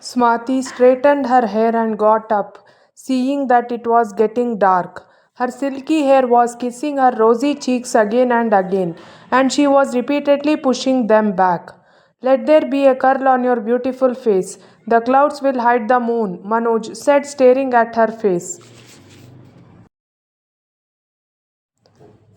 Swati straightened her hair and got up, seeing that it was getting dark. Her silky hair was kissing her rosy cheeks again and again, and she was repeatedly pushing them back. Let there be a curl on your beautiful face. The clouds will hide the moon, Manoj said, staring at her face.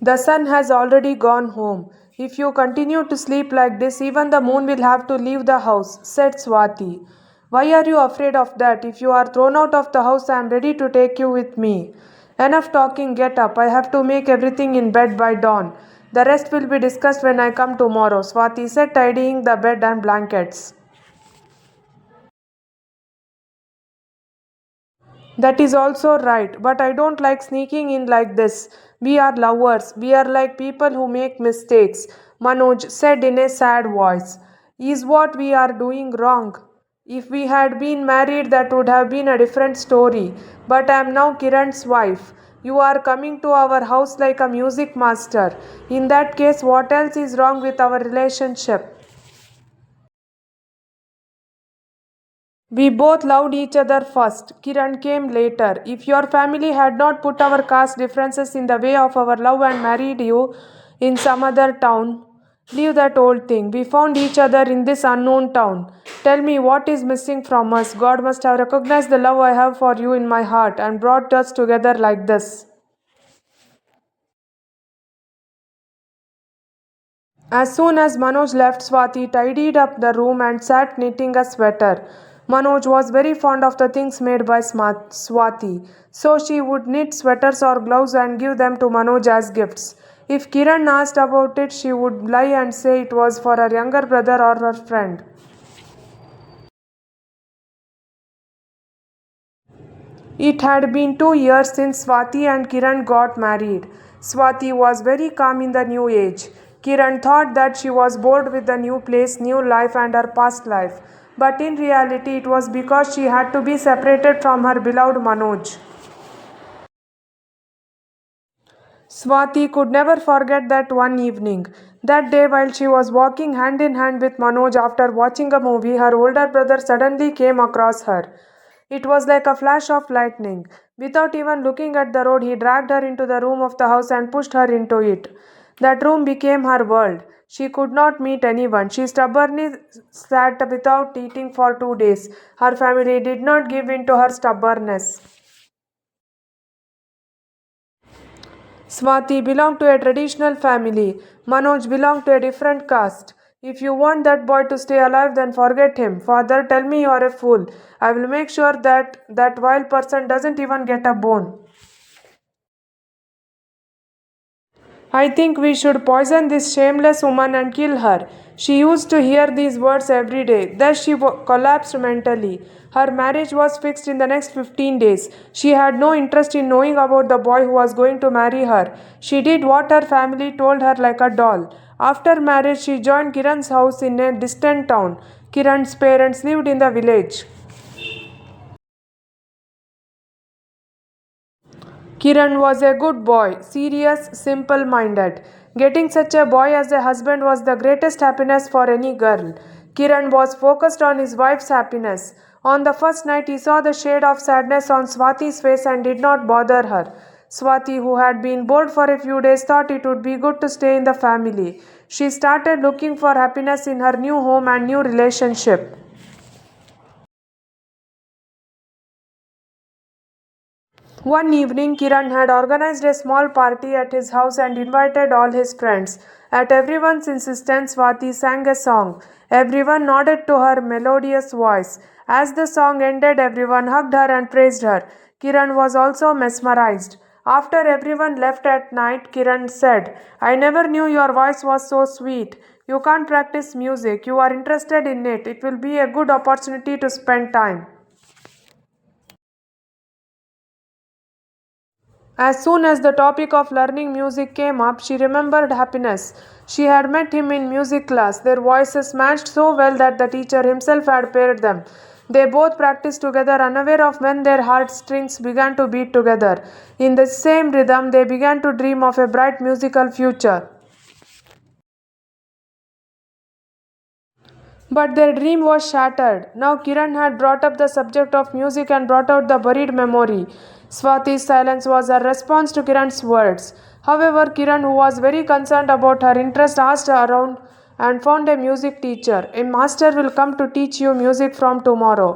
The sun has already gone home. If you continue to sleep like this, even the moon will have to leave the house, said Swati. Why are you afraid of that? If you are thrown out of the house, I am ready to take you with me. Enough talking, get up. I have to make everything in bed by dawn. The rest will be discussed when I come tomorrow, Swati said, tidying the bed and blankets. That is also right, but I don't like sneaking in like this. We are lovers. We are like people who make mistakes, Manoj said in a sad voice. Is what we are doing wrong? If we had been married, that would have been a different story. But I am now Kiran's wife. You are coming to our house like a music master. In that case, what else is wrong with our relationship? We both loved each other first. Kiran came later. If your family had not put our caste differences in the way of our love and married you in some other town, leave that old thing. We found each other in this unknown town. Tell me what is missing from us. God must have recognized the love I have for you in my heart and brought us together like this. As soon as Manoj left, Swati tidied up the room and sat knitting a sweater. Manoj was very fond of the things made by Swati, so she would knit sweaters or gloves and give them to Manoj as gifts. If Kiran asked about it, she would lie and say it was for her younger brother or her friend. It had been 2 years since Swati and Kiran got married. Swati was very calm in the new age. Kiran thought that she was bored with the new place, new life, and her past life. But in reality, it was because she had to be separated from her beloved Manoj. Swati could never forget that one evening. That day, while she was walking hand in hand with Manoj after watching a movie, her older brother suddenly came across her. It was like a flash of lightning. Without even looking at the road, he dragged her into the room of the house and pushed her into it. That room became her world. She could not meet anyone. She stubbornly sat without eating for 2 days. Her family did not give in to her stubbornness. Swati belonged to a traditional family. Manoj belonged to a different caste. If you want that boy to stay alive, then forget him. Father, tell me you are a fool. I will make sure that that wild person doesn't even get a bone. I think we should poison this shameless woman and kill her. She used to hear these words every day. Thus, she collapsed mentally. Her marriage was fixed in the next 15 days. She had no interest in knowing about the boy who was going to marry her. She did what her family told her like a doll. After marriage, she joined Kiran's house in a distant town. Kiran's parents lived in the village. Kiran was a good boy, serious, simple minded. Getting such a boy as a husband was the greatest happiness for any girl. Kiran was focused on his wife's happiness. On the first night, he saw the shade of sadness on Swati's face and did not bother her. Swati, who had been bored for a few days, thought it would be good to stay in the family. She started looking for happiness in her new home and new relationship. One evening, Kiran had organized a small party at his house and invited all his friends. At everyone's insistence, Swati sang a song. Everyone nodded to her melodious voice. As the song ended, everyone hugged her and praised her. Kiran was also mesmerized. After everyone left at night, Kiran said, I never knew your voice was so sweet. You can't practice music. You are interested in it. It will be a good opportunity to spend time. As soon as the topic of learning music came up, she remembered happiness. She had met him in music class. Their voices matched so well that the teacher himself had paired them. They both practiced together, unaware of when their heartstrings began to beat together. In the same rhythm, they began to dream of a bright musical future. But their dream was shattered. Now Kiran had brought up the subject of music and brought out the buried memory. Swati's silence was a response to Kiran's words. However, Kiran, who was very concerned about her interest, asked around and found a music teacher. A master will come to teach you music from tomorrow.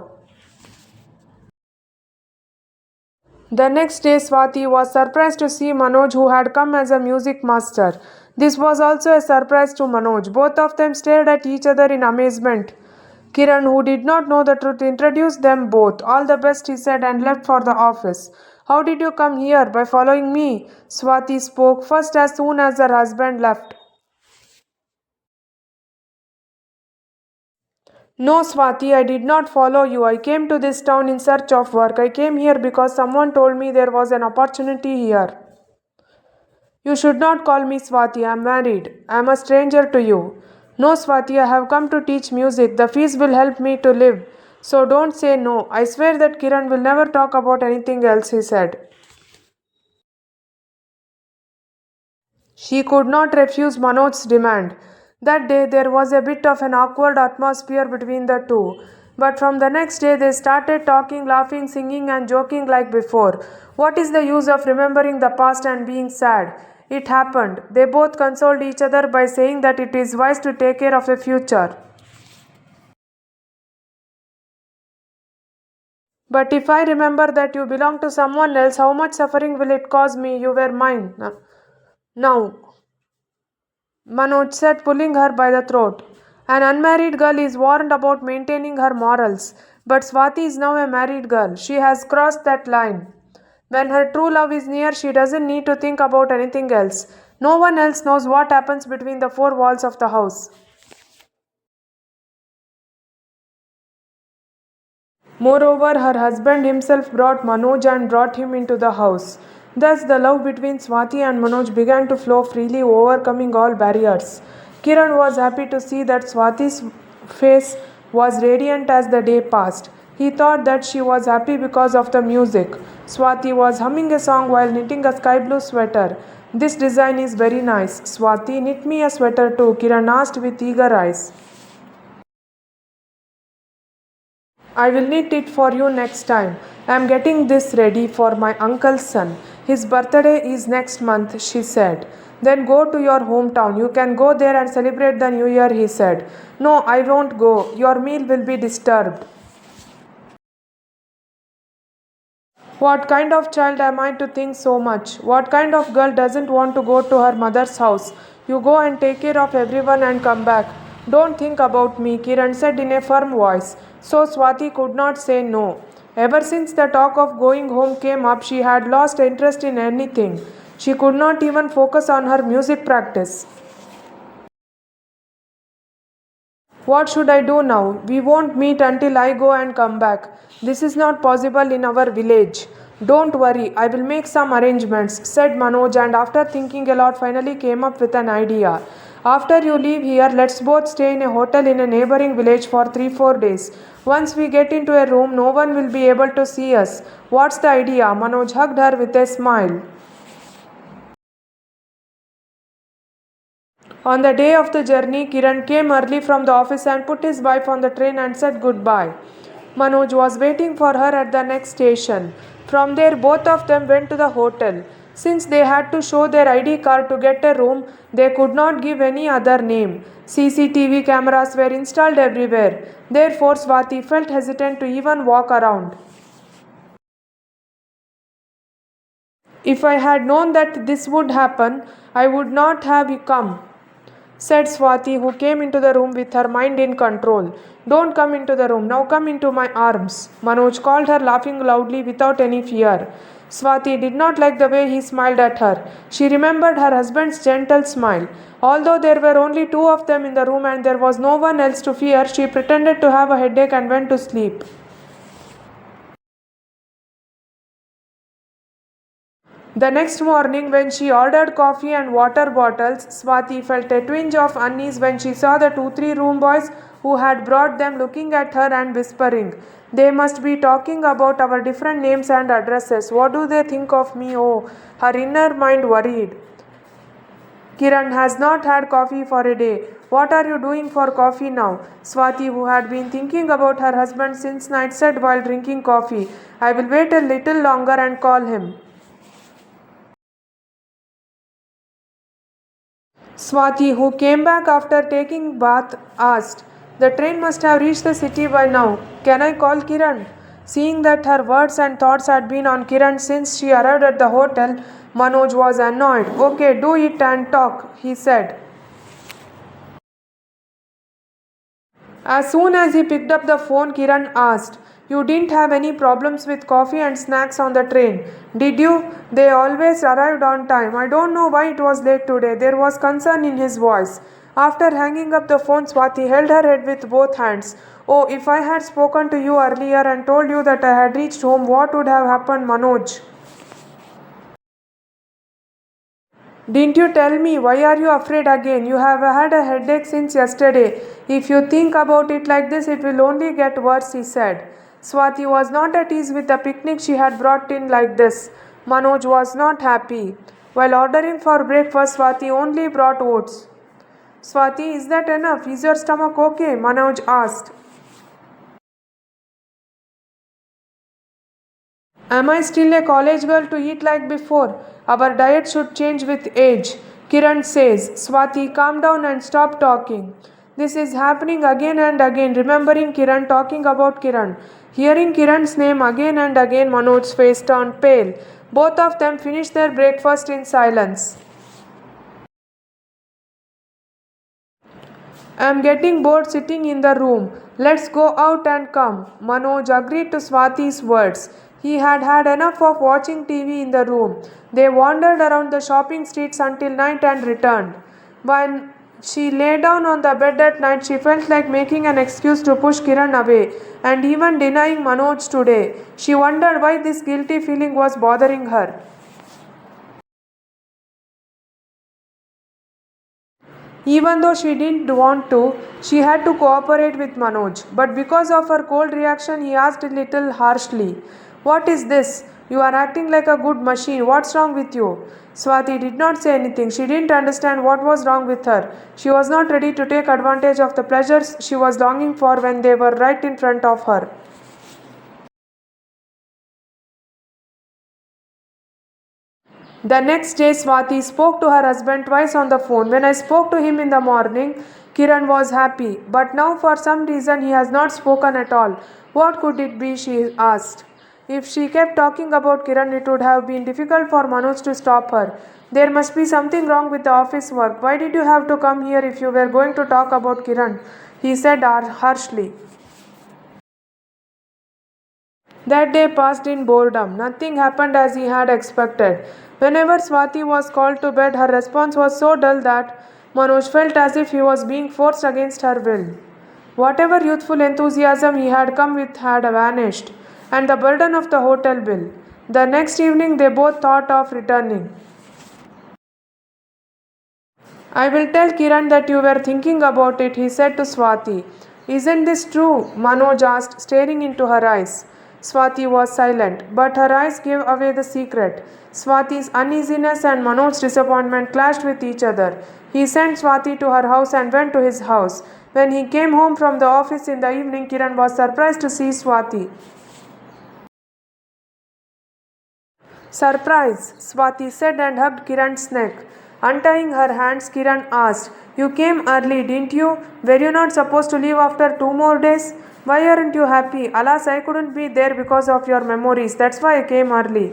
The next day, Swati was surprised to see Manoj, who had come as a music master. This was also a surprise to Manoj. Both of them stared at each other in amazement. Kiran, who did not know the truth, introduced them both. All the best, he said, and left for the office. How did you come here? By following me, Swati spoke first as soon as her husband left. No, Swati, I did not follow you. I came to this town in search of work. I came here because someone told me there was an opportunity here. You should not call me Swati. I am married. I am a stranger to you. No, Swati, I have come to teach music. The fees will help me to live. So don't say no. I swear that Kiran will never talk about anything else, he said. She could not refuse Manoj's demand. That day there was a bit of an awkward atmosphere between the two. But from the next day they started talking, laughing, singing, and joking like before. What is the use of remembering the past and being sad? It happened. They both consoled each other by saying that it is wise to take care of the future. But if I remember that you belong to someone else, how much suffering will it cause me? You were mine. Now, Manoj said, pulling her by the throat. An unmarried girl is warned about maintaining her morals. But Swati is now a married girl. She has crossed that line. When her true love is near, she doesn't need to think about anything else. No one else knows what happens between the four walls of the house. Moreover, her husband himself brought Manoj and brought him into the house. Thus, the love between Swati and Manoj began to flow freely, overcoming all barriers. Kiran was happy to see that Swati's face was radiant as the day passed. He thought that she was happy because of the music. Swati was humming a song while knitting a sky blue sweater. This design is very nice. Swati, knit me a sweater too, Kiran asked with eager eyes. I will knit it for you next time. I am getting this ready for my uncle's son. His birthday is next month, she said. Then go to your hometown. You can go there and celebrate the new year, he said. No, I won't go. Your meal will be disturbed. What kind of child am I to think so much? What kind of girl doesn't want to go to her mother's house? You go and take care of everyone and come back. Don't think about me, Kiran said in a firm voice. So Swati could not say no. Ever since the talk of going home came up, she had lost interest in anything. She could not even focus on her music practice. What should I do now? We won't meet until I go and come back. This is not possible in our village. Don't worry, I will make some arrangements, said Manoj, and after thinking a lot finally came up with an idea. After you leave here, let's both stay in a hotel in a neighboring village for 3-4 days. Once we get into a room, no one will be able to see us. What's the idea? Manoj hugged her with a smile. On the day of the journey, Kiran came early from the office and put his wife on the train and said goodbye. Manoj was waiting for her at the next station. From there, both of them went to the hotel. Since they had to show their ID card to get a room, they could not give any other name. CCTV cameras were installed everywhere. Therefore, Swati felt hesitant to even walk around. If I had known that this would happen, I would not have come, said Swati, who came into the room with her mind in control. Don't come into the room, now come into my arms. Manoj called her, laughing loudly without any fear. Swati did not like the way he smiled at her. She remembered her husband's gentle smile. Although there were only two of them in the room and there was no one else to fear, she pretended to have a headache and went to sleep. The next morning, when she ordered coffee and water bottles, Swati felt a twinge of unease when she saw the 2-3 room boys who had brought them looking at her and whispering, "They must be talking about our different names and addresses. What do they think of me?" Oh, her inner mind worried. Kiran has not had coffee for a day. What are you doing for coffee now? Swati, who had been thinking about her husband since night, said while drinking coffee, I will wait a little longer and call him. Swati, who came back after taking bath, asked, the train must have reached the city by now. Can I call Kiran? Seeing that her words and thoughts had been on Kiran since she arrived at the hotel, Manoj was annoyed. Okay, do it and talk, he said. As soon as he picked up the phone, Kiran asked, you didn't have any problems with coffee and snacks on the train, did you? They always arrived on time. I don't know why it was late today. There was concern in his voice. After hanging up the phone, Swati held her head with both hands. Oh, if I had spoken to you earlier and told you that I had reached home, what would have happened, Manoj? Didn't you tell me? Why are you afraid again? You have had a headache since yesterday. If you think about it like this, it will only get worse, he said. Swati was not at ease with the picnic she had brought in like this. Manoj was not happy. While ordering for breakfast, Swati only brought oats. Swati, is that enough? Is your stomach okay? Manoj asked. Am I still a college girl to eat like before? Our diet should change with age. Kiran says, Swati, calm down and stop talking. This is happening again and again, remembering Kiran talking about Kiran. Hearing Kiran's name again and again, Manoj's face turned pale. Both of them finished their breakfast in silence. I am getting bored sitting in the room. Let's go out and come. Manoj agreed to Swati's words. He had had enough of watching TV in the room. They wandered around the shopping streets until night and returned. When she lay down on the bed at night, she felt like making an excuse to push Kiran away and even denying Manoj today. She wondered why this guilty feeling was bothering her. Even though she didn't want to, she had to cooperate with Manoj. But because of her cold reaction, he asked a little harshly, what is this? You are acting like a good machine. What's wrong with you? Swati did not say anything. She didn't understand what was wrong with her. She was not ready to take advantage of the pleasures she was longing for when they were right in front of her. The next day, Swati spoke to her husband twice on the phone. When I spoke to him in the morning, Kiran was happy. But now, for some reason, he has not spoken at all. What could it be? She asked. If she kept talking about Kiran, it would have been difficult for Manoj to stop her. There must be something wrong with the office work. Why did you have to come here if you were going to talk about Kiran? He said harshly. That day passed in boredom. Nothing happened as he had expected. Whenever Swati was called to bed, her response was so dull that Manoj felt as if he was being forced against her will. Whatever youthful enthusiasm he had come with had vanished, and the burden of the hotel bill. The next evening, they both thought of returning. I will tell Kiran that you were thinking about it, he said to Swati. Isn't this true? Manoj asked, staring into her eyes. Swati was silent, but her eyes gave away the secret. Swati's uneasiness and Manoj's disappointment clashed with each other. He sent Swati to her house and went to his house. When he came home from the office in the evening, Kiran was surprised to see Swati. Surprise, Swati said and hugged Kiran's neck. Untying her hands, Kiran asked, you came early, didn't you? Were you not supposed to leave after 2 more days? Why aren't you happy? Alas, I couldn't be there because of your memories. That's why I came early.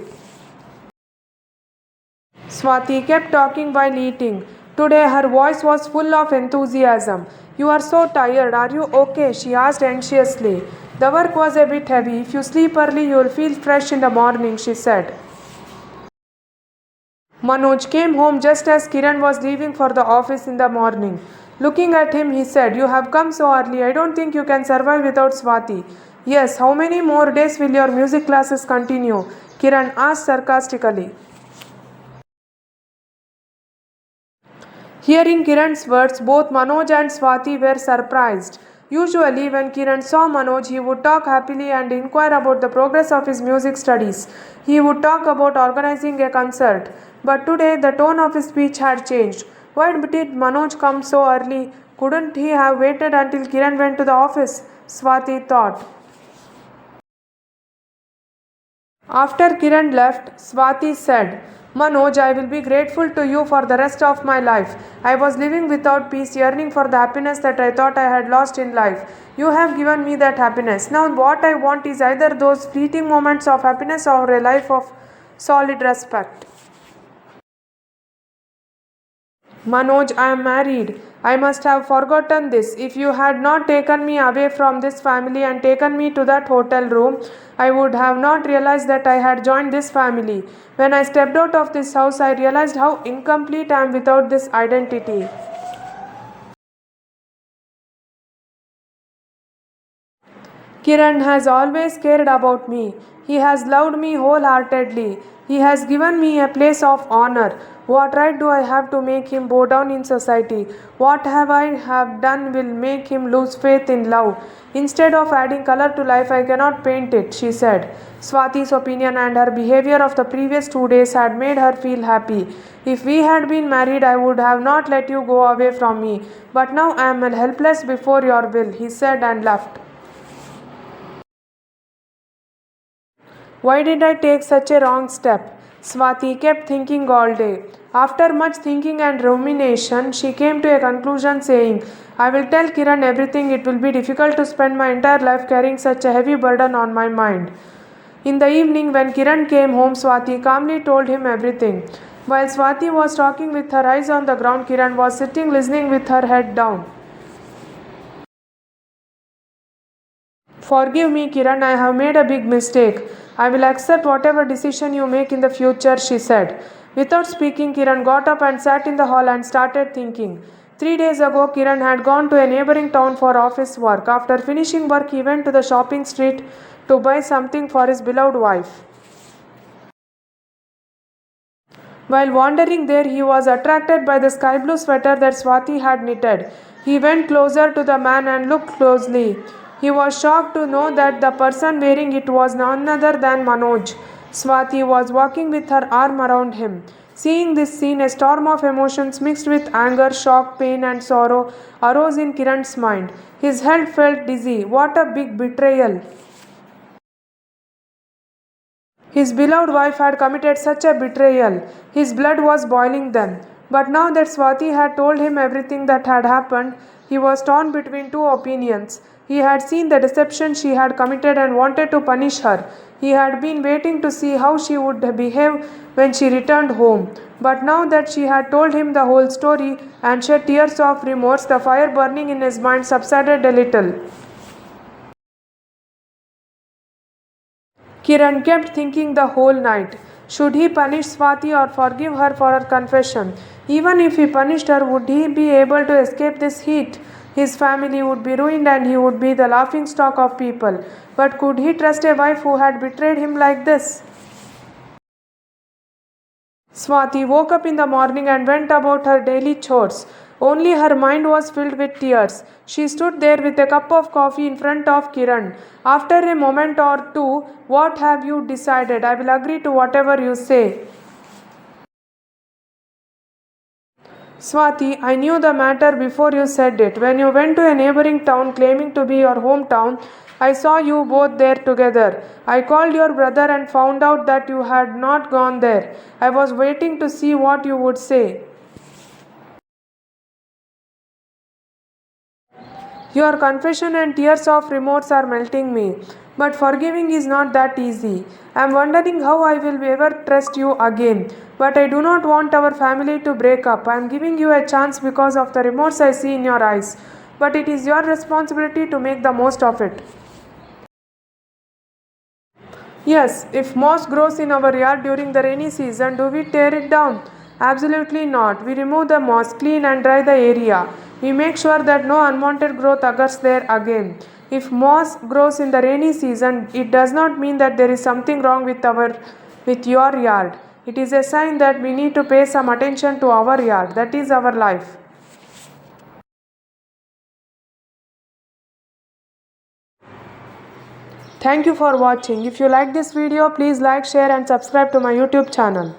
Swati kept talking while eating. Today her voice was full of enthusiasm. You are so tired. Are you okay? She asked anxiously. The work was a bit heavy. If you sleep early, you will feel fresh in the morning, she said. Manoj came home just as Kiran was leaving for the office in the morning. Looking at him, he said, you have come so early. I don't think you can survive without Swati. Yes, how many more days will your music classes continue? Kiran asked sarcastically. Hearing Kiran's words, both Manoj and Swati were surprised. Usually, when Kiran saw Manoj, he would talk happily and inquire about the progress of his music studies. He would talk about organizing a concert. But today, the tone of his speech had changed. Why did Manoj come so early? Couldn't he have waited until Kiran went to the office? Swati thought. After Kiran left, Swati said, Manoj, I will be grateful to you for the rest of my life. I was living without peace, yearning for the happiness that I thought I had lost in life. You have given me that happiness. Now, what I want is either those fleeting moments of happiness or a life of solid respect. Manoj, I am married. I must have forgotten this. If you had not taken me away from this family and taken me to that hotel room, I would have not realized that I had joined this family. When I stepped out of this house, I realized how incomplete I am without this identity. Kiran has always cared about me. He has loved me wholeheartedly. He has given me a place of honor. What right do I have to make him bow down in society? What have done will make him lose faith in love. Instead of adding color to life, I cannot paint it, she said. Swati's opinion and her behavior of the previous 2 days had made her feel happy. If we had been married, I would have not let you go away from me. But now I am helpless before your will, he said and left. Why did I take such a wrong step? Swati kept thinking all day. After much thinking and rumination, she came to a conclusion saying, I will tell Kiran everything. It will be difficult to spend my entire life carrying such a heavy burden on my mind. In the evening, when Kiran came home, Swati calmly told him everything. While Swati was talking with her eyes on the ground, Kiran was sitting listening with her head down. Forgive me, Kiran, I have made a big mistake. I will accept whatever decision you make in the future, she said. Without speaking, Kiran got up and sat in the hall and started thinking. 3 days ago, Kiran had gone to a neighboring town for office work. After finishing work, he went to the shopping street to buy something for his beloved wife. While wandering there, he was attracted by the sky blue sweater that Swati had knitted. He went closer to the man and looked closely. He was shocked to know that the person wearing it was none other than Manoj. Swati was walking with her arm around him. Seeing this scene, a storm of emotions mixed with anger, shock, pain, and sorrow arose in Kiran's mind. His head felt dizzy. What a big betrayal! His beloved wife had committed such a betrayal. His blood was boiling then. But now that Swati had told him everything that had happened, he was torn between two opinions. He had seen the deception she had committed and wanted to punish her. He had been waiting to see how she would behave when she returned home. But now that she had told him the whole story and shed tears of remorse, the fire burning in his mind subsided a little. Kiran kept thinking the whole night. Should he punish Swati or forgive her for her confession? Even if he punished her, would he be able to escape this heat? His family would be ruined and he would be the laughingstock of people. But could he trust a wife who had betrayed him like this? Swati woke up in the morning and went about her daily chores. Only her mind was filled with tears. She stood there with a cup of coffee in front of Kiran. After a moment or two, what have you decided? I will agree to whatever you say. Swati, I knew the matter before you said it. When you went to a neighboring town claiming to be your hometown, I saw you both there together. I called your brother and found out that you had not gone there. I was waiting to see what you would say. Your confession and tears of remorse are melting me. But forgiving is not that easy. I am wondering how I will ever trust you again. But I do not want our family to break up. I am giving you a chance because of the remorse I see in your eyes. But it is your responsibility to make the most of it. Yes, if moss grows in our yard during the rainy season, do we tear it down? Absolutely not. We remove the moss, clean and dry the area. We make sure that no unwanted growth occurs there again. If moss grows in the rainy season, it does not mean that there is something wrong with your yard. It is a sign that we need to pay some attention to our yard. That is our life. Thank you for watching. If you like this video, please like, share and subscribe to my YouTube channel.